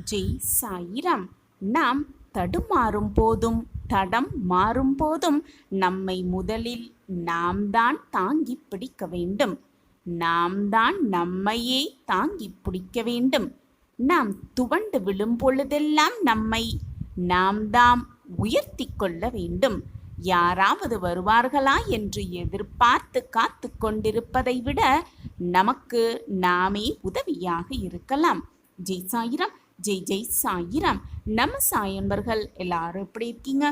ஜெய் சாயிராம். நாம் தடுமாறும் போதும் தடம் மாறும் போதும் நம்மை முதலில் நாம் தான் தாங்கி பிடிக்க வேண்டும். நாம் தான் நம்மையே தாங்கி பிடிக்க வேண்டும். நாம் துவண்டு விழும் பொழுதெல்லாம் நம்மை நாம் தாம் உயர்த்தி கொள்ள வேண்டும். யாராவது வருவார்களா என்று எதிர்பார்த்து காத்து கொண்டிருப்பதை விட நமக்கு நாமே உதவியாக இருக்கலாம். ஜெய் சாயிராம். ஜெய் ஜெய் சாயிராம். நம்ம சாயன்பர்கள் எல்லாரும் எப்படி இருக்கீங்க?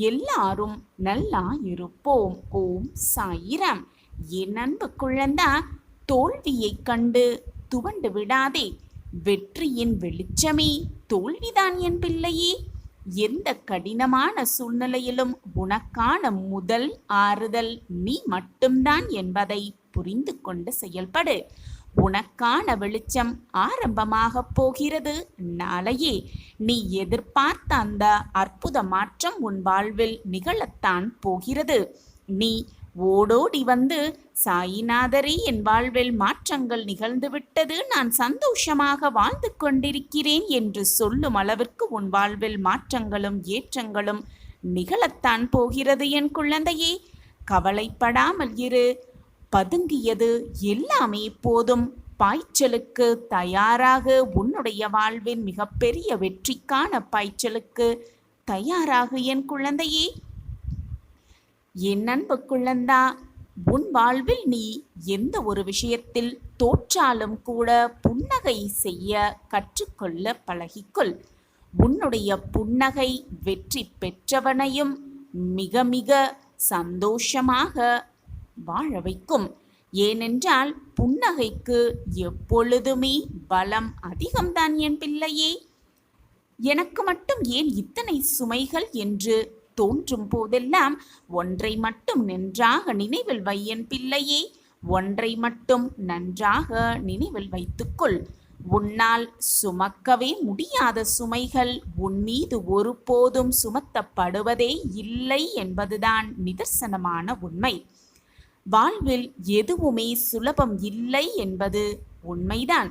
எல்லாரும் நல்லா இருப்போம். ஓம் சாயிராம். என் அன்பு குழந்தா, தோல்வியை கண்டு துவண்டு விடாதே. வெற்றியின் வெளிச்சமே தோல்விதான் என் பிள்ளையே. எந்த கடினமான சூழ்நிலையிலும் உனக்கான முதல் ஆறுதல் நீ மட்டும்தான் என்பதை புரிந்து கொண்டு செயல்படு. உனக்கான வெளிச்சம் ஆரம்பமாக போகிறது. நாளையே நீ எதிர்பார்த்த அந்த அற்புத மாற்றம் உன் வாழ்வில் நிகழத்தான் போகிறது. நீ ஓடோடி வந்து, சாயிநாதரே, என் வாழ்வில் மாற்றங்கள் நிகழ்ந்துவிட்டது, நான் சந்தோஷமாக வாழ்ந்து கொண்டிருக்கிறேன் என்று சொல்லும் அளவிற்கு உன் வாழ்வில் மாற்றங்களும் ஏற்றங்களும் நிகழத்தான் போகிறது என் குழந்தையே. கவலைப்படாமல் இரு. பதுங்கியது எல்லாமே போதும். பாய்ச்சலுக்கு தயாராக, உன்னுடைய வாழ்வின் மிகப்பெரிய வெற்றிக்கான பாய்ச்சலுக்கு தயாராக என் குழந்தையே. என் அன்பு குழந்தா, உன் வாழ்வில் நீ எந்த ஒரு விஷயத்தில் தோற்றாலும் கூட புன்னகை செய்ய கற்றுக்கொள்ள பழகிக்கொள். உன்னுடைய புன்னகை வெற்றி பெற்றவனையும் மிக மிக சந்தோஷமாக வாழ வைக்கும். ஏனென்றால் புன்னகைக்கு எப்பொழுதுமே பலம் அதிகம்தான் என் பிள்ளையே. எனக்கு மட்டும் ஏன் இத்தனை சுமைகள் என்று தோன்றும் போதெல்லாம் ஒன்றை மட்டும் நன்றாக நினைவில் வை என் பிள்ளையே. ஒன்றை மட்டும் நன்றாக நினைவில் வைத்துக்கொள். உன்னால் சுமக்கவே முடியாத சுமைகள் உன் மீது ஒருபோதும் சுமத்தப்படுவதே இல்லை என்பதுதான் நிதர்சனமான உண்மை. வாழ்வில் எதுவுமே சுலபம் இல்லை என்பது உண்மைதான்.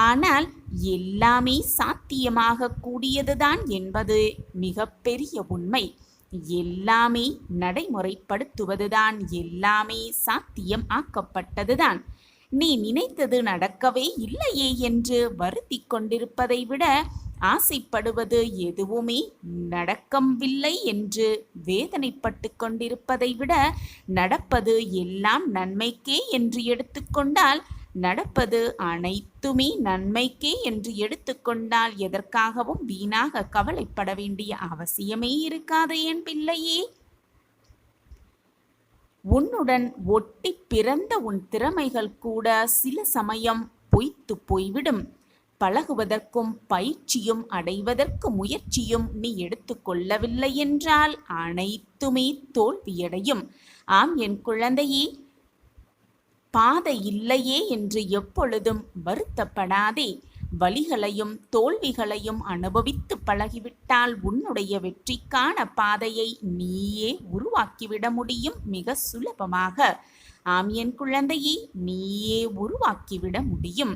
ஆனால் எல்லாமே சாத்தியமாக கூடியதுதான் என்பது மிகப்பெரிய உண்மை. எல்லாமே நடைமுறைப்படுத்துவதுதான் எல்லாமே சாத்தியம் ஆக்கப்பட்டதுதான். நீ நினைத்தது நடக்கவே இல்லையே என்று வருத்தி கொண்டிருப்பதை விட, ஆசைப்படுவது எதுவுமே நடக்கவில்லை என்று வேதனைப்பட்டு கொண்டிருப்பதை விட, நடப்பது எல்லாம் நன்மைக்கே என்று எடுத்துக்கொண்டால், நடப்பது அனைத்துமே நன்மைக்கே என்று எடுத்துக்கொண்டால் எதற்காகவும் வீணாக கவலைப்பட வேண்டிய அவசியமே இருக்காது என் பிள்ளையே. உன்னுடன் ஒட்டி பிறந்த உன் திறமைகள் கூட சில சமயம் பொய்த்து போய்விடும். பழகுவதற்கும் பயிற்சியும் அடைவதற்கு முயற்சியும் நீ எடுத்துக்கொள்ளவில்லை என்றால் அனைத்துமே தோல்வியடையும். ஆம் என் குழந்தையே, பாதை இல்லையே என்று எப்பொழுதும் வருத்தப்படாதே. வலிகளையும் தோல்விகளையும் அனுபவித்து பழகிவிட்டால் உன்னுடைய வெற்றிக்கான பாதையை நீயே உருவாக்கிவிட முடியும் மிக சுலபமாக. ஆம் என் குழந்தையே, நீயே உருவாக்கிவிட முடியும்.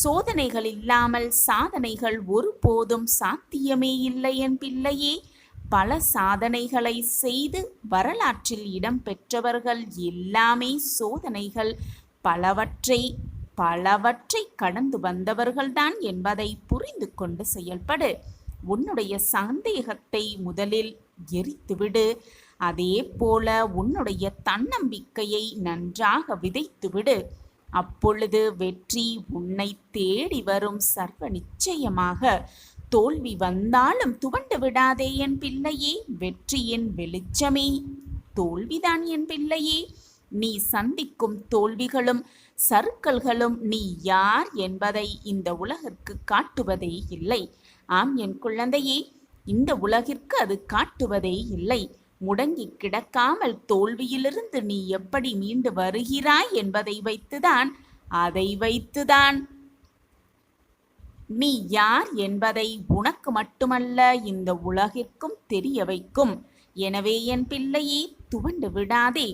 சோதனைகள் இல்லாமல் சாதனைகள் ஒருபோதும் சாத்தியமே இல்லை என் பிள்ளையே. பல சாதனைகளை செய்து வரலாற்றில் இடம் பெற்றவர்கள் எல்லாமே சோதனைகள் பலவற்றை கடந்து வந்தவர்கள்தான் என்பதை புரிந்து கொண்டு செயல்படு. உன்னுடைய சந்தேகத்தை முதலில் எரித்துவிடு. அதே போல உன்னுடைய தன்னம்பிக்கையை நன்றாக விதைத்துவிடு. அப்பொழுது வெற்றி உன்னை தேடி வரும் சர்வ நிச்சயமாக. தோல்வி வந்தாலும் துவண்டு விடாதே என் பிள்ளையே. வெற்றியின் வெளிச்சமே தோல்விதான் என் பிள்ளையே. நீ சந்திக்கும் தோல்விகளும் சறுக்கல்களும் நீ யார் என்பதை இந்த உலகிற்கு காட்டுவதே இல்லை. ஆம் என் குழந்தையே, இந்த உலகிற்கு அது காட்டுவதே இல்லை. முடங்கி கிடக்காமல் தோல்வியிலிருந்து நீ எப்படி மீண்டு வருகிறாய் என்பதை வைத்துதான் நீ யார் என்பதை உனக்கு மட்டுமல்ல இந்த உலகிற்கும் தெரிய வைக்கும். எனவே என் பிள்ளையே, துவண்டு விடாதே.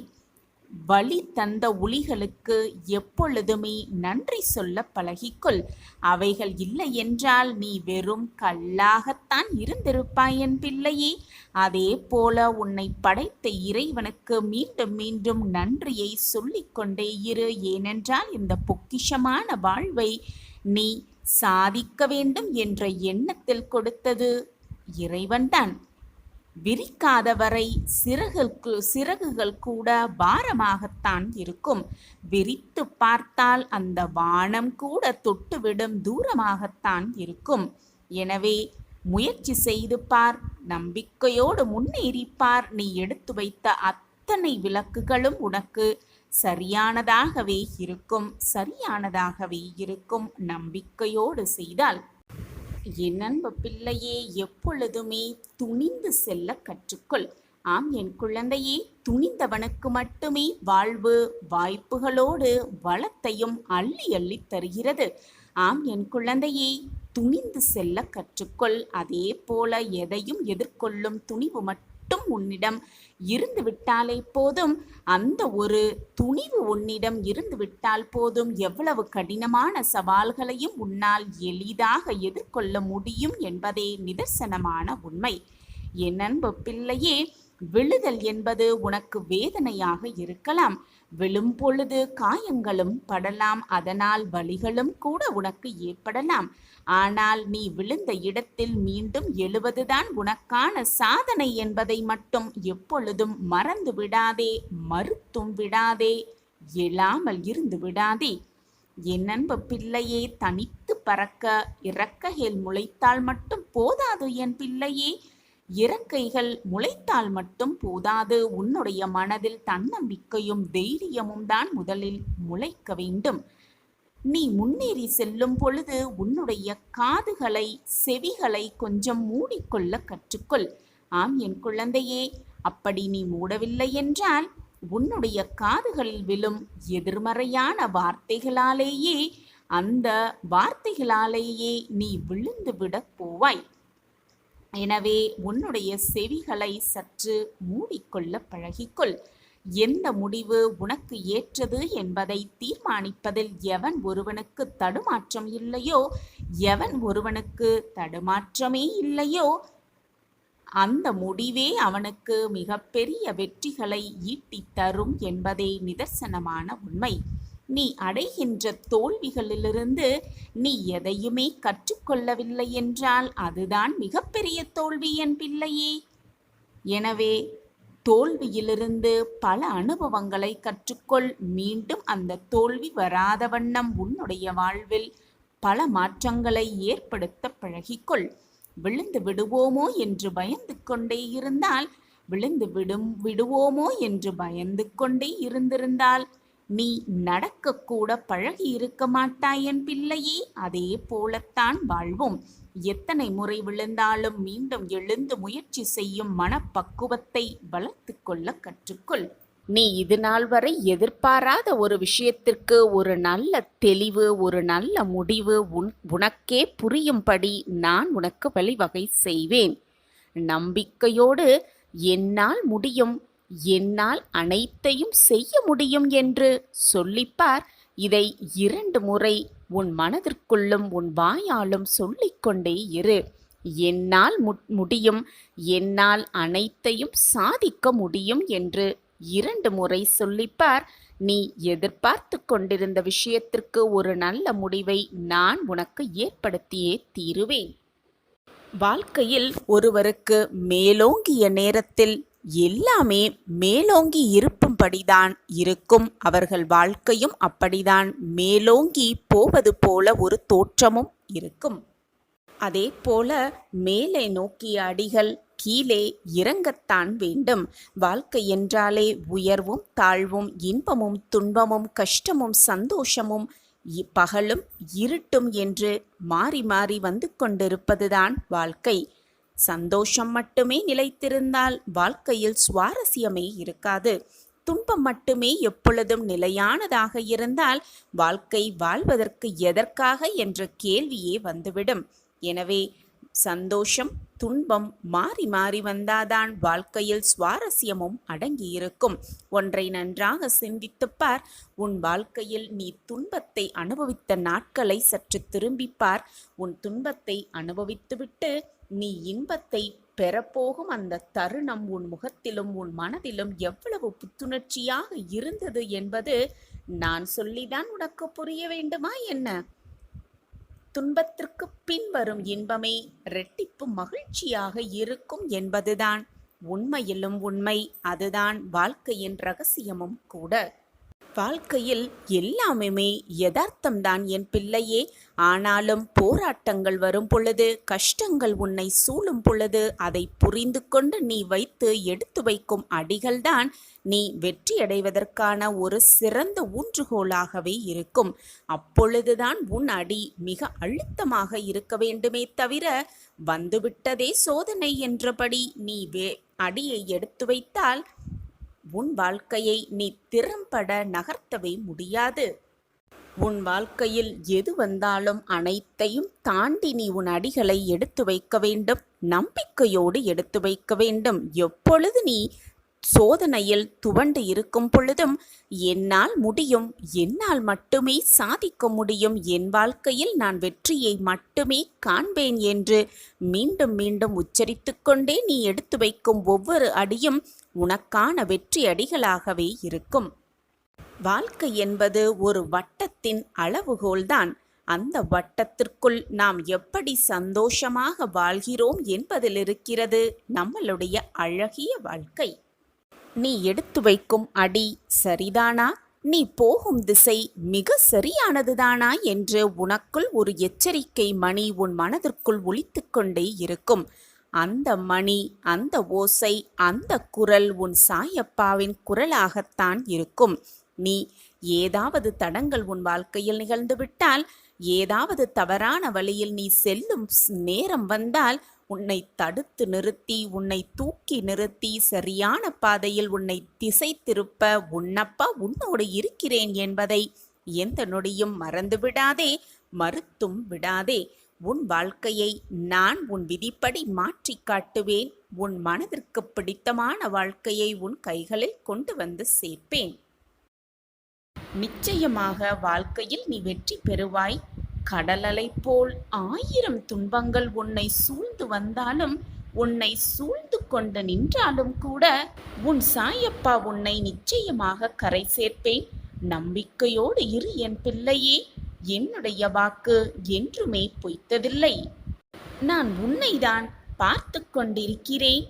வழி தந்த உளிகளுக்கு எப்பொழுதுமே நன்றி சொல்ல பழகிக்கொள். அவைகள் இல்லை என்றால் நீ வெறும் கல்லாகத்தான் இருந்திருப்பாய் என் பிள்ளையே. அதே போல உன்னை படைத்த இறைவனுக்கு மீண்டும் மீண்டும் நன்றியை சொல்லிக்கொண்டே இரு. ஏனென்றால் இந்த பொக்கிஷமான வாழ்வை நீ சாதிக்க வேண்டும் என்ற எண்ணத்தில் கொடுத்தது இறைவன்தான். விரிக்காதவரை சிறகுகள் கூட பாரமாகத்தான் இருக்கும். விரித்து பார்த்தால் அந்த வானம் கூட தொட்டுவிடும் தூரமாகத்தான் இருக்கும். எனவே முயற்சி செய்து பார், நம்பிக்கையோடு முன்னேறிப்பார். நீ எடுத்து வைத்த அத்தனை விளக்குகளும் உனக்கு சரியானதாகவே இருக்கும். நம்பிக்கையோடு செய்தால். என் அன்பு பிள்ளையே, எப்பொழுதுமே துணிந்து செல்ல கற்றுக்கொள். ஆம் என் குழந்தையே, துணிந்தவனுக்கு மட்டுமே வாழ்வு வாய்ப்புகளோடு வளத்தையும் அள்ளி அள்ளி தருகிறது. ஆம் என் குழந்தையே, துணிந்து செல்ல கற்றுக்கொள். அதே போல எதையும் எதிர்கொள்ளும் துணிவு மட்டும் உன்னிடம் இருந்து விட்டாலே போதும். அந்த ஒரு துணிவு உன்னிடம் இருந்து விட்டால் போதும். எவ்வளவு கடினமான சவால்களையும் உன்னால் எளிதாக எதிர்கொள்ள முடியும் என்பதே நிதர்சனமான உண்மை. என் அன்பு பிள்ளையே, விழுதல் என்பது உனக்கு வேதனையாக இருக்கலாம். விழும் பொழுது காயங்களும் படலாம். அதனால் வலிகளும் கூட உனக்கு ஏற்படலாம். ஆனால் நீ விழுந்த இடத்தில் மீண்டும் எழுவதுதான் உனக்கான சாதனை என்பதை மட்டும் எப்பொழுதும் மறந்து விடாதே, மறுத்தும் விடாதே, எழாமல் இருந்து விடாதே. என் அன்பு பிள்ளையே, தனித்து பறக்க இறக்கைகள் முளைத்தால் மட்டும் போதாது என் பிள்ளையே. இறக்கைகள் முளைத்தால் மட்டும் போதாது. உன்னுடைய மனதில் தன்னம்பிக்கையும் தைரியமும் தான் முதலில் முளைக்க வேண்டும். நீ முன்னேறி செல்லும் பொழுது உன்னுடைய காதுகளை செவிகளை கொஞ்சம் மூடிக்கொள்ள கற்றுக்கொள். ஆம் என் குழந்தையே, அப்படி நீ மூடவில்லை என்றால் உன்னுடைய காதுகளில் விழும் எதிர்மறையான வார்த்தைகளாலேயே அந்த வார்த்தைகளாலேயே நீ விழுந்து விடப் போவாய். எனவே உன்னுடைய செவிகளை சற்று மூடிக்கொள்ள பழகிக்கொள். எந்த முடிவு உனக்கு ஏற்றது என்பதை தீர்மானிப்பதில் எவன் ஒருவனுக்கு தடுமாற்றம் இல்லையோ, எவன் ஒருவனுக்கு தடுமாற்றமே இல்லையோ, அந்த முடிவே அவனுக்கு மிகப்பெரிய வெற்றிகளை ஈட்டி தரும் என்பதே நிதர்சனமான உண்மை. நீ அடைகின்ற தோல்விகளிலிருந்து நீ எதையுமே கற்றுக்கொள்ளவில்லை என்றால் அதுதான் மிகப்பெரிய தோல்வி என் பிள்ளையே. எனவே தோல்வியிலிருந்து பல அனுபவங்களை கற்றுக்கொள். மீண்டும் அந்த தோல்வி வராத வண்ணம் உன்னுடைய வாழ்வில் பல மாற்றங்களை ஏற்படுத்த பழகிக்கொள். விழுந்து விடுவோமோ என்று பயந்து கொண்டே இருந்தால் விடுவோமோ என்று பயந்து கொண்டே இருந்திருந்தால் நீ நடக்கக்கூட பழகி இருக்க மாட்டாய் என் பிள்ளையே. அதே போலத்தான் வாழ்வும். எத்தனை முறை விழுந்தாலும் மீண்டும் எழுந்து முயற்சி செய்யும் மனப்பக்குவத்தை வளர்த்து கொள்ள கற்றுக்கொள். நீ இது நாள் வரை எதிர்பாராத ஒரு விஷயத்திற்கு ஒரு நல்ல தெளிவு, ஒரு நல்ல முடிவு உனக்கே புரியும்படி நான் உனக்கு வழிவகை செய்வேன். நம்பிக்கையோடு என்னால் முடியும், என்னால் அனைத்தையும் செய்ய முடியும் என்று சொல்லிப்பார். இதை 2 முறை உன் மனதிற்குள்ளும் உன் வாயாலும் சொல்லிக்கொண்டே இரு. என்னால் முடியும், என்னால் அனைத்தையும் சாதிக்க முடியும் என்று 2 முறை சொல்லிப்பார். நீ எதிர்பார்த்து கொண்டிருந்த விஷயத்திற்கு ஒரு நல்ல முடிவை நான் உனக்கு ஏற்படுத்தியே தீருவேன். வாழ்க்கையில் ஒருவருக்கு மேலோங்கிய நேரத்தில் எல்லாமே மேலோங்கி இருக்கும்படிதான் இருக்கும். அவர்கள் வாழ்க்கையும் அப்படிதான் மேலோங்கி போவது போல ஒரு தோற்றமும் இருக்கும். அதே போல மேலே நோக்கிய அடிகள் கீழே இறங்கத்தான் வேண்டும். வாழ்க்கை என்றாலே உயர்வும் தாழ்வும், இன்பமும் துன்பமும், கஷ்டமும் சந்தோஷமும், பகலும் இருட்டும் என்று மாறி மாறி வந்து கொண்டிருப்பதுதான் வாழ்க்கை. சந்தோஷம் மட்டுமே நிலைத்திருந்தால் வாழ்க்கையில் சுவாரஸ்யமே இருக்காது. துன்பம் மட்டுமே எப்பொழுதும் நிலையானதாக இருந்தால் வாழ்க்கை வாழ்வதற்கு எதற்காக என்ற கேள்வியே வந்துவிடும். எனவே சந்தோஷம் துன்பம் மாறி மாறி வந்தாதான் வாழ்க்கையில் சுவாரஸ்யமும் அடங்கியிருக்கும். ஒன்றை நன்றாக சிந்தித்துப் பார். உன் வாழ்க்கையில் நீ துன்பத்தை அனுபவித்த நாட்களை சற்று திரும்பிப்பார். உன் துன்பத்தை அனுபவித்துவிட்டு நீ இன்பத்தை பெறப்போகும் அந்த தருணம் உன் முகத்திலும் உன் மனதிலும் எவ்வளவு புத்துணர்ச்சியாக இருந்தது என்பது நான் சொல்லிதான் உனக்கு புரிய வேண்டுமா என்ன? துன்பத்திற்கு பின் வரும் இன்பமே இரட்டிப்பு மகிழ்ச்சியாக இருக்கும் என்பதுதான் உண்மையிலும் உண்மை. அதுதான் வாழ்க்கையின் ரகசியமும் கூட. வாழ்க்கையில் எல்லாமே யதார்த்தம்தான் என் பிள்ளையே. ஆனாலும் போராட்டங்கள் வரும் பொழுது, கஷ்டங்கள் உன்னை சூழும் பொழுது அதை புரிந்து கொண்டு நீ வைத்து எடுத்து வைக்கும் அடிகள்தான் நீ வெற்றியடைவதற்கான ஒரு சிறந்த ஊன்றுகோலாகவே இருக்கும். அப்பொழுதுதான் உன் அடி மிக அழுத்தமாக இருக்க வேண்டுமே தவிர, வந்துவிட்டதே சோதனை என்றபடி நீ அடியை எடுத்து வைத்தால் உன் வாழ்க்கையை நீ திறம்பட நகர்த்தவே முடியாது. உன் வாழ்க்கையில் எது வந்தாலும் அனைத்தையும் தாண்டி நீ உன் அடிகளை எடுத்து வைக்க வேண்டும். நம்பிக்கையோடு எடுத்து வைக்க வேண்டும். எப்பொழுது நீ சோதனையில் துவண்டு இருக்கும் பொழுதும் என்னால் முடியும், என்னால் மட்டுமே சாதிக்க முடியும், என் வாழ்க்கையில் நான் வெற்றியை மட்டுமே காண்பேன் என்று மீண்டும் மீண்டும் உச்சரித்து கொண்டே நீ எடுத்து வைக்கும் ஒவ்வொரு அடியும் உனக்கான வெற்றி அடிகளாகவே இருக்கும். வாழ்க்கை என்பது ஒரு வட்டத்தின் அளவுகோல்தான். அந்த வட்டத்திற்குள் நாம் எப்படி சந்தோஷமாக வாழ்கிறோம் என்பதில் இருக்கிறது நம்மளுடைய அழகிய வாழ்க்கை. நீ எடுத்து வைக்கும் அடி சரிதானா? நீ போகும் திசை மிக சரியானதுதானா என்று உனக்குள் ஒரு எச்சரிக்கை மணி உன் மனதிற்குள் ஒலித்து கொண்டே இருக்கும். அந்த மணி, அந்த ஓசை, அந்த குரல் உன் சாயப்பாவின் குரலாகத்தான் இருக்கும். நீ ஏதாவது தடங்கள் உன் வாழ்க்கையில் நிகழ்ந்துவிட்டால், ஏதாவது தவறான வழியில் நீ செல்லும் நேரம் வந்தால், உன்னை தடுத்து நிறுத்தி, உன்னை தூக்கி நிறுத்தி, சரியான பாதையில் உன்னை திசை திருப்ப உன்னப்பா உன்னோடு இருக்கிறேன் என்பதை எந்த நொடியும் மறந்து விடாதே, மறுத்தும் விடாதே. உன் வாழ்க்கையை நான் உன் விதிப்படி மாற்றி காட்டுவேன். உன் மனதிற்கு பிடித்தமான வாழ்க்கையை உன் கைகளில் கொண்டு வந்து சேர்ப்பேன். நிச்சயமாக வாழ்க்கையில் நீ வெற்றி பெறுவாய். கடலலை போல் 1000 துன்பங்கள் உன்னை சூழ்ந்து வந்தாலும், உன்னை சூழ்ந்து கொண்டு நின்றாலும் கூட உன் சாயப்பா உன்னை நிச்சயமாக கரை சேர்ப்பேன். நம்பிக்கையோடு இரு என் பிள்ளையே. என்னுடைய வாக்கு என்றுமே பொய்த்ததில்லை. நான் உன்னைதான் பார்த்து கொண்டிருக்கிறேன்.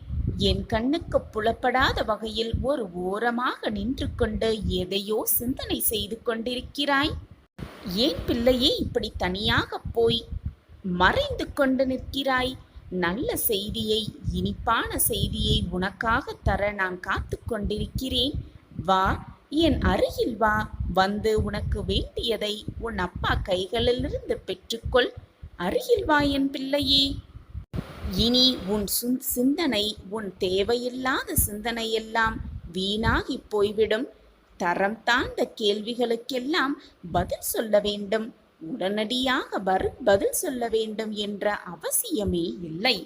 என் கண்ணுக்கு புலப்படாத வகையில் ஒரு ஓரமாக நின்று கொண்டு எதையோ சிந்தனை செய்து கொண்டிருக்கிறாய். ஏன் பிள்ளையே இப்படி தனியாக போய் மறைந்து கொண்டு நிற்கிறாய்? நல்ல செய்தியை, இனிப்பான செய்தியை உனக்காக தர நான் காத்து கொண்டிருக்கிறேன். வா, என் அருகில் வா. வந்து உனக்கு வேண்டியதை உன் அப்பா கைகளிலிருந்து பெற்றுக்கொள். அருகில் வா என் பிள்ளையே. இனி உன் சிந்தனை, உன் தேவையில்லாத சிந்தனையெல்லாம் வீணாகி போய்விடும். தரம் தாழ்ந்த கேள்விகளுக்கெல்லாம் பதில் சொல்ல வேண்டும். உடனடியாக பதில் சொல்ல வேண்டும் என்ற அவசியமே இல்லை.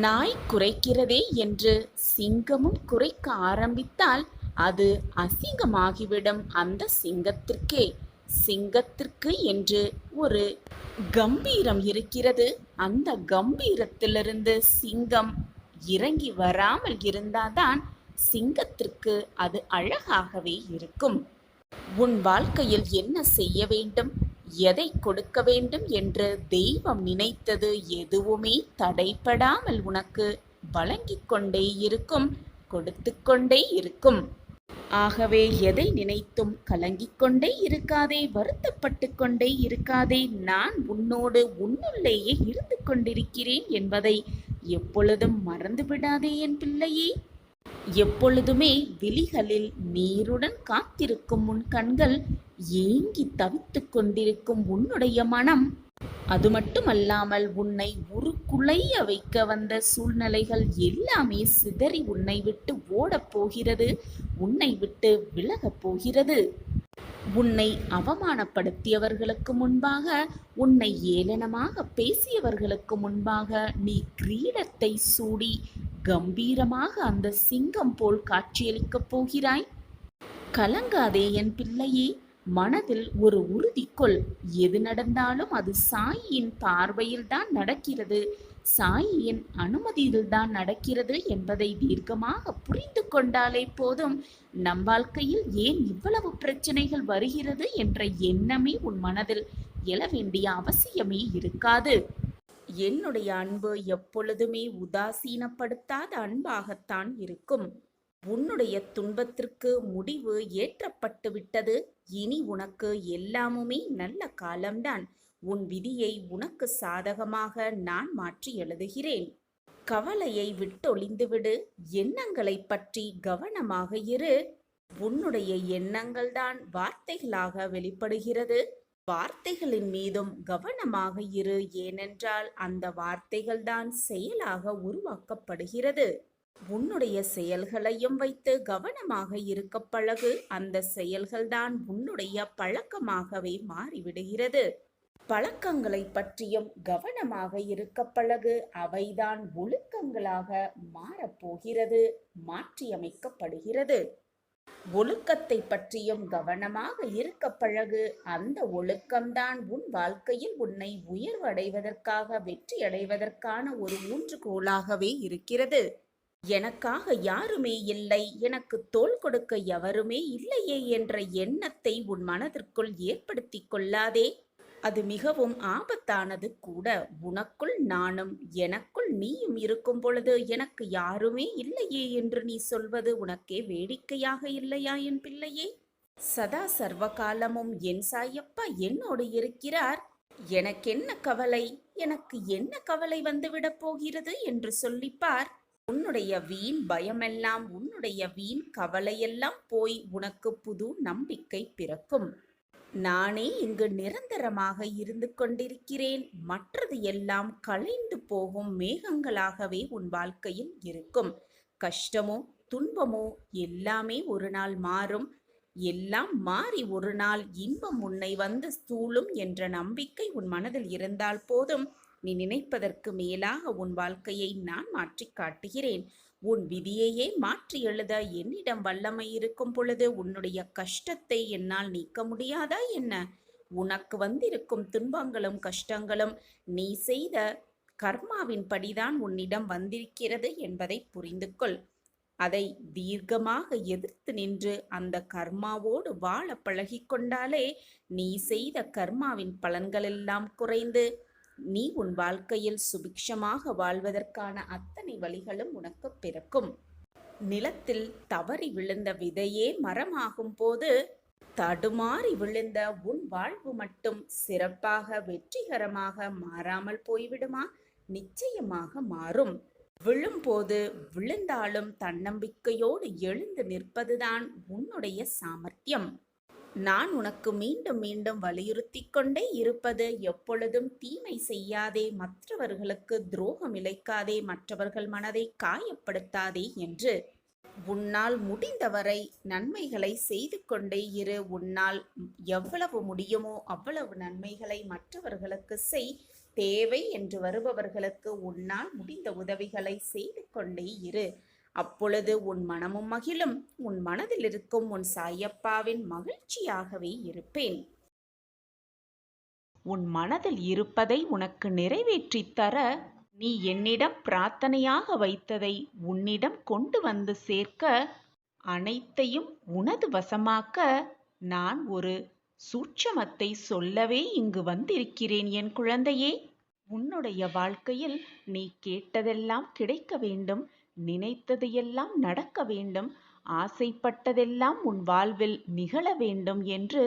நாய் குறைக்கிறதே என்று சிங்கமும் குறைக்க ஆரம்பித்தால் அது அசிங்கமாகிவிடும் அந்த சிங்கத்திற்கே. சிங்கத்திற்கு என்று ஒரு கம்பீரம் இருக்கிறது. அந்த கம்பீரத்திலிருந்து சிங்கம் இறங்கி வராமல் இருந்தால்தான் சிங்கத்திற்கு அது அழகாகவே இருக்கும். உன் வாழ்க்கையில் என்ன செய்ய வேண்டும், எதை கொடுக்க வேண்டும் என்று தெய்வம் நினைத்தது எதுவுமே தடைப்படாமல் உனக்கு வழங்கிக் கொண்டே இருக்கும், கொடுத்து கொண்டே இருக்கும். ஆகவே எதை நினைத்தும் கலங்கிக் கொண்டே இருக்காதே, வருத்தப்பட்டு கொண்டே இருக்காதே. நான் உன்னோடு உன்னுள்ளேயே இருந்து கொண்டிருக்கிறேன் என்பதை எப்பொழுதும் மறந்து விடாதே என் பிள்ளையே. எப்பொழுதுமே விழிகளில் நீருடன் காத்திருக்கும் உன் கண்கள், ஏங்கி தவித்து கொண்டிருக்கும் உன்னுடைய மனம், அது மட்டுமல்லாமல் உன்னை உருக்குலைய வைக்க வந்த சூழ்நிலைகள் எல்லாமே சிதறி உன்னை விட்டு ஓடப் போகிறது, உன்னை விட்டு விலகப் போகிறது. உன்னை அவமானப்படுத்தியவர்களுக்கு முன்பாக, உன்னை ஏளனமாக பேசியவர்களுக்கு முன்பாக நீ கிரீடத்தை சூடி கம்பீரமாக அந்த சிங்கம் போல் காட்சியளிக்கப் போகிறாய். கலங்காதே என் பிள்ளையே, மனதில் ஒரு உறுதி கொள். எது நடந்தாலும் அது சாயியின் பார்வையில்தான் நடக்கிறது, சாயியின் அனுமதியில்தான் நடக்கிறது என்பதை தீர்க்கமாக புரிந்து கொண்டாலே போதும். நம் வாழ்க்கையில் ஏன் இவ்வளவு பிரச்சனைகள் வருகிறது என்ற எண்ணமே உன் மனதில் எழ வேண்டிய அவசியமே இருக்காது. என்னுடைய அன்பு எப்பொழுதுமே உதாசீனப்படுத்தாத அன்பாகத்தான் இருக்கும். உன்னுடைய துன்பத்திற்கு முடிவு ஏற்றப்பட்டு விட்டது. இனி உனக்கு எல்லாமுமே நல்ல காலம்தான். உன் விதியை உனக்கு சாதகமாக நான் மாற்றி எழுதுகிறேன். கவலையை விட்டொழிந்துவிடு. எண்ணங்களை பற்றி கவனமாக இரு. உன்னுடைய எண்ணங்கள்தான் வார்த்தைகளாக வெளிப்படுகிறது. வார்த்தைகளின் மீதும் கவனமாக இரு. ஏனென்றால் அந்த வார்த்தைகள்தான் செயலாக உருவாக்கப்படுகிறது. உன்னுடைய செயல்களையும் வைத்து கவனமாக இருக்க பழகு. அந்த செயல்கள்தான் உன்னுடைய பழக்கமாகவே மாறிவிடுகிறது. பழக்கங்களை பற்றியும் கவனமாக இருக்க பழகு. அவைதான் ஒழுக்கங்களாக மாறப்போகிறது, மாற்றியமைக்கப்படுகிறது. ஒழுக்கத்தை பற்றியும் கவனமாக இருக்க பழகு. அந்த ஒழுக்கம்தான் உன் வாழ்க்கையில் உன்னை உயர்வடைவதற்காக, வெற்றி அடைவதற்கான ஒரு ஊன்றுகோலாகவே இருக்கிறது. எனக்காக யாருமே இல்லை, எனக்கு தோள் கொடுக்க எவருமே இல்லையே என்ற எண்ணத்தை உன் மனதிற்குள் ஏற்படுத்தி கொள்ளாதே. அது மிகவும் ஆபத்தானது கூட. உனக்குள் நானும் எனக்குள் நீயும் இருக்கும் பொழுது எனக்கு யாருமே இல்லையே என்று நீ சொல்வது உனக்கே வேடிக்கையாக இல்லையா என் பிள்ளையே? சதா சர்வகாலமும் என் சாயப்பா என்னோடு இருக்கிறார், எனக்கென்ன கவலை, எனக்கு என்ன கவலை வந்துவிடப் போகிறது என்று சொல்லிப்பார். உன்னுடைய வீண் பயமெல்லாம், உன்னுடைய வீண் கவலையெல்லாம் போய் உனக்கு புது நம்பிக்கை பிறக்கும். நானே இங்கு நிரந்தரமாக இருந்து கொண்டிருக்கிறேன். மற்றது எல்லாம் கலைந்து போகும் மேகங்களாகவே உன் வாழ்க்கையில் இருக்கும். கஷ்டமோ துன்பமோ எல்லாமே ஒரு நாள் மாறும். எல்லாம் மாறி ஒரு நாள் இன்பம் உன்னை வந்து சூழும் என்ற நம்பிக்கை உன் மனதில் இருந்தால் போதும். நீ நினைப்பதற்கு மேலாக உன் வாழ்க்கையை நான் மாற்றி காட்டுகிறேன். உன் விதியையே மாற்றி எழுத என்னிடம் வல்லமை இருக்கும் பொழுது உன்னுடைய கஷ்டத்தை என்னால் நீக்க முடியாதா என்ன? உனக்கு வந்திருக்கும் துன்பங்களும் கஷ்டங்களும் நீ செய்த கர்மாவின் படிதான் உன்னிடம் வந்திருக்கிறது என்பதை புரிந்து கொள். அதை தீர்க்கமாக எதிர்த்து நின்று அந்த கர்மாவோடு வாழ பழகிக்கொண்டாலே நீ செய்த கர்மாவின் பலன்களெல்லாம் குறைந்து நீ உன் வாழ்க்கையில் சுபிக்ஷமாக வாழ்வதற்கான அத்தனை வழிகளும் உனக்கு பிறக்கும். நிலத்தில் தவறி விழுந்த விதையே மரமாகும் போது தடுமாறி விழுந்த உன் வாழ்வு மட்டும் சிறப்பாக வெற்றிகரமாக மாறாமல் போய்விடுமா? நிச்சயமாக மாறும். விழும்போது விழுந்தாலும் தன்னம்பிக்கையோடு எழுந்து நிற்பதுதான் உன்னுடைய சாமர்த்தியம். நான் உனக்கு மீண்டும் மீண்டும் வலியுறுத்தி கொண்டே இருப்பது எப்பொழுதும் தீமை செய்யாதே, மற்றவர்களுக்கு துரோகம் இழைக்காதே, மற்றவர்கள் மனதை காயப்படுத்தாதே என்று. உன்னால் முடிந்தவரை நன்மைகளை செய்து கொண்டே இரு. உன்னால் எவ்வளவு முடியுமோ அவ்வளவு நன்மைகளை மற்றவர்களுக்கு செய். தேவை என்று வருபவர்களுக்கு உன்னால் முடிந்த உதவிகளை செய்து கொண்டே இரு. அப்பொழுது உன் மனமும் மகிழும். உன் மனதில் இருக்கும் உன் சாயப்பாவின் மகிழ்ச்சியாகவே இருப்பேன். உன் மனதில் இருப்பதை உனக்கு நிறைவேற்றித் தர நீ என்னிடம் பிரார்த்தனையாக வைத்ததை உன்னிடம் கொண்டு வந்து சேர்க்க, அனைத்தையும் உனது வசமாக்க நான் ஒரு சூட்சமத்தை சொல்லவே இங்கு வந்திருக்கிறேன் என் குழந்தையே. உன்னுடைய வாழ்க்கையில் நீ கேட்டதெல்லாம் கிடைக்க வேண்டும், நினைத்தது எல்லாம் நடக்க வேண்டும், ஆசைப்பட்டதெல்லாம் உன் வாழ்வில் நிகழ வேண்டும் என்று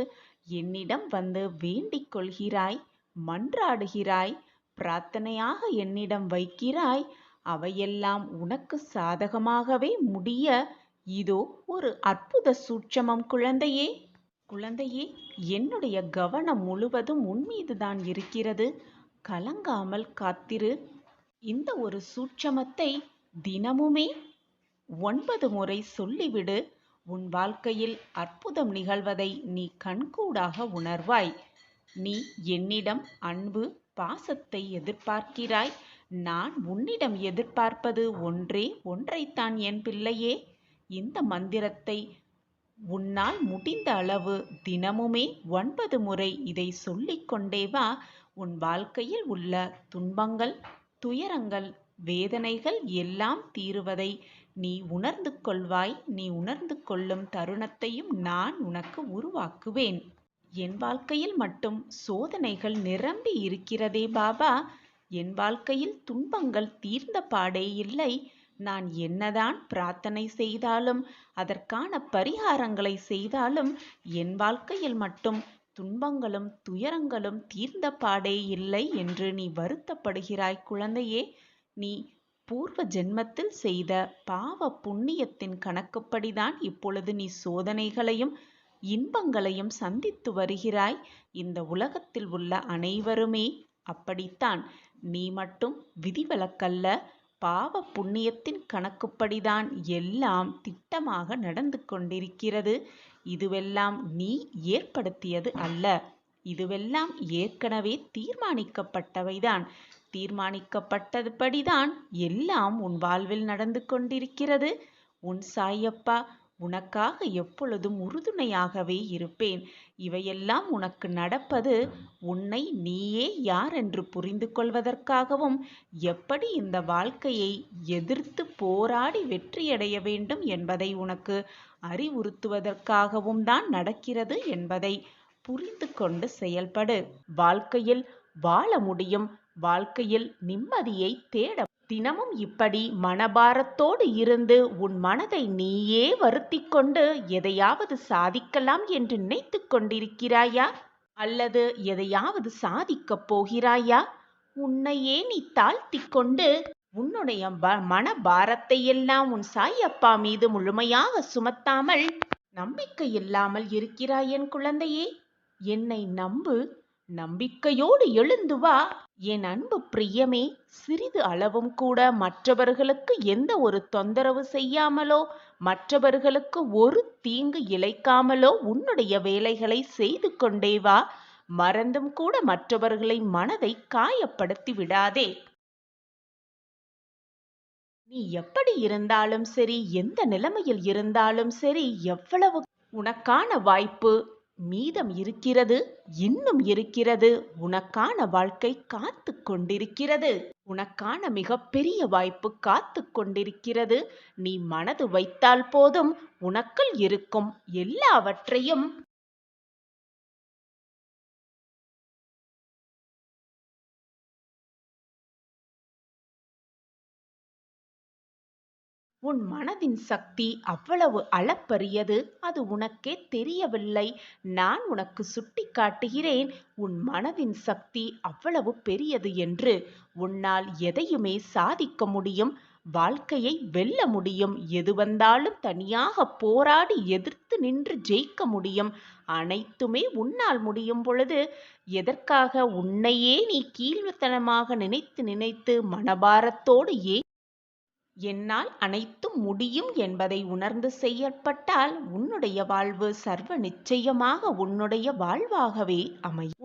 என்னிடம் வந்து வேண்டிக் கொள்கிறாய், மன்றாடுகிறாய், பிரார்த்தனையாக என்னிடம் வைக்கிறாய். அவையெல்லாம் உனக்கு சாதகமாகவே முடிய இதோ ஒரு அற்புத சூட்சமம் குழந்தையே. குழந்தையே, என்னுடைய கவனம் முழுவதும் உன்மீதுதான் இருக்கிறது. கலங்காமல் காத்திரு. இந்த ஒரு சூட்சமத்தை தினமுமே 9 முறை சொல்லிவிடு. உன் வாழ்க்கையில் அற்புதம் நிகழ்வதை நீ கண்கூடாக உணர்வாய். நீ என்னிடம் அன்பு, பாசத்தை எதிர்பார்க்கிறாய். நான் உன்னிடம் எதிர்பார்ப்பது ஒன்றே ஒன்றைத்தான் என் பிள்ளையே. இந்த மந்திரத்தை உன்னால் முடிந்த அளவு தினமுமே 9 முறை இதை சொல்லிக்கொண்டே வா. உன் வாழ்க்கையில் உள்ள துன்பங்கள், துயரங்கள், வேதனைகள் எல்லாம் தீருவதை நீ உணர்ந்து கொள்வாய். நீ உணர்ந்து கொள்ளும் தருணத்தையும் நான் உனக்கு உருவாக்குவேன். என் வாழ்க்கையில் மட்டும் சோதனைகள் நிரம்பி இருக்கிறதே பாபா. என் வாழ்க்கையில் துன்பங்கள் தீர்ந்த பாடே இல்லை. நான் என்னதான் பிரார்த்தனை செய்தாலும் அதற்கான பரிகாரங்களை செய்தாலும் என் வாழ்க்கையில் மட்டும் துன்பங்களும் துயரங்களும் தீர்ந்த பாடே இல்லை என்று நீ வருத்தப்படுகிறாய் குழந்தையே. நீ பூர்வ ஜென்மத்தில் செய்த பாவ புண்ணியத்தின் கணக்குப்படிதான் இப்பொழுது நீ சோதனைகளையும் இன்பங்களையும் சந்தித்து வருகிறாய். இந்த உலகத்தில் உள்ள அனைவருமே அப்படித்தான். நீ மட்டும் விதிவிலக்கல்ல. பாவ புண்ணியத்தின் கணக்குப்படிதான் எல்லாம் திட்டமாக நடந்து கொண்டிருக்கிறது. இதுவெல்லாம் நீ ஏற்படுத்தியது அல்ல. இதுவெல்லாம் ஏற்கனவே தீர்மானிக்கப்பட்டவைதான். தீர்மானிக்கப்பட்டதுபடிதான் எல்லாம் உன் வாழ்வில் நடந்து கொண்டிருக்கிறது. உன் சாயப்பா உனக்காக எப்பொழுதும் உறுதுணையாகவே இருப்பேன். இவையெல்லாம் உனக்கு நடப்பது உன்னை நீயே யார் என்று புரிந்து கொள்வதற்காகவும், எப்படி இந்த வாழ்க்கையை எதிர்த்து போராடி வெற்றியடைய வேண்டும் என்பதை உனக்கு அறிவுறுத்துவதற்காகவும் தான் நடக்கிறது என்பதை புரிந்து கொண்டு செயல்படு. வாழ்க்கையில் வாழ முடியும். வாழ்க்கையில் நிம்மதியை தேட தினமும் இப்படி மனபாரத்தோடு இருந்து உன் மனதை நீயே வருத்திக் கொண்டு எதையாவது சாதிக்கலாம் என்று நினைத்து கொண்டிருக்கிறாயா? அல்லது எதையாவது சாதிக்கப் போகிறாயா? உன்னையே நீ தாழ்த்தி கொண்டு உன்னுடைய மனபாரத்தை எல்லாம் உன் சாயப்பா மீது முழுமையாக சுமத்தாமல் நம்பிக்கை இல்லாமல் இருக்கிறாய் என் குழந்தையே. என்னை நம்பு. நம்பிக்கையோடு எழுந்து வா. என் அன்பு பிரியமே, சிறிது அளவும் கூட மற்றவர்களுக்கு எந்த ஒரு தொந்தரவு செய்யாமலோ, மற்றவர்களுக்கு ஒரு தீங்கு இழைக்காமலோ உன்னுடைய வேலைகளை செய்து கொண்டே வா. மறந்தும் கூட மற்றவர்களை மனதை காயப்படுத்தி விடாதே. நீ எப்படி இருந்தாலும் சரி, எந்த நிலைமையில் இருந்தாலும் சரி, எவ்வளவு உனக்கான வாய்ப்பு மீதம் இருக்கிறது, இன்னும் இருக்கிறது. உனக்கான வாழ்க்கை காத்து கொண்டிருக்கிறது. உனக்கான மிகப்பெரிய வாய்ப்பு காத்து கொண்டிருக்கிறது. நீ மனது வைத்தால் போதும், உனக்குள் இருக்கும் எல்லாவற்றையும் உன் மனதின் சக்தி அவ்வளவு அளப்பரியது. அது உனக்கே தெரியவில்லை. நான் உனக்கு சுட்டி காட்டுகிறேன். உன் மனதின் சக்தி அவ்வளவு பெரியது என்று. உன்னால் எதையுமே சாதிக்க முடியும். வாழ்க்கையை வெல்ல முடியும். எது வந்தாலும் தனியாக போராடி எதிர்த்து நின்று ஜெயிக்க முடியும். அனைத்துமே உன்னால் முடியும் பொழுது எதற்காக உன்னையே நீ கீழ்த்தனமாக நினைத்து நினைத்து மனபாரத்தோடு என்னால் அனைத்தும் முடியும் என்பதை உணர்ந்து செயல்பட்டால் உன்னுடைய வாழ்வு சர்வ நிச்சயமாக உன்னுடைய வாழ்வாகவே அமையும்.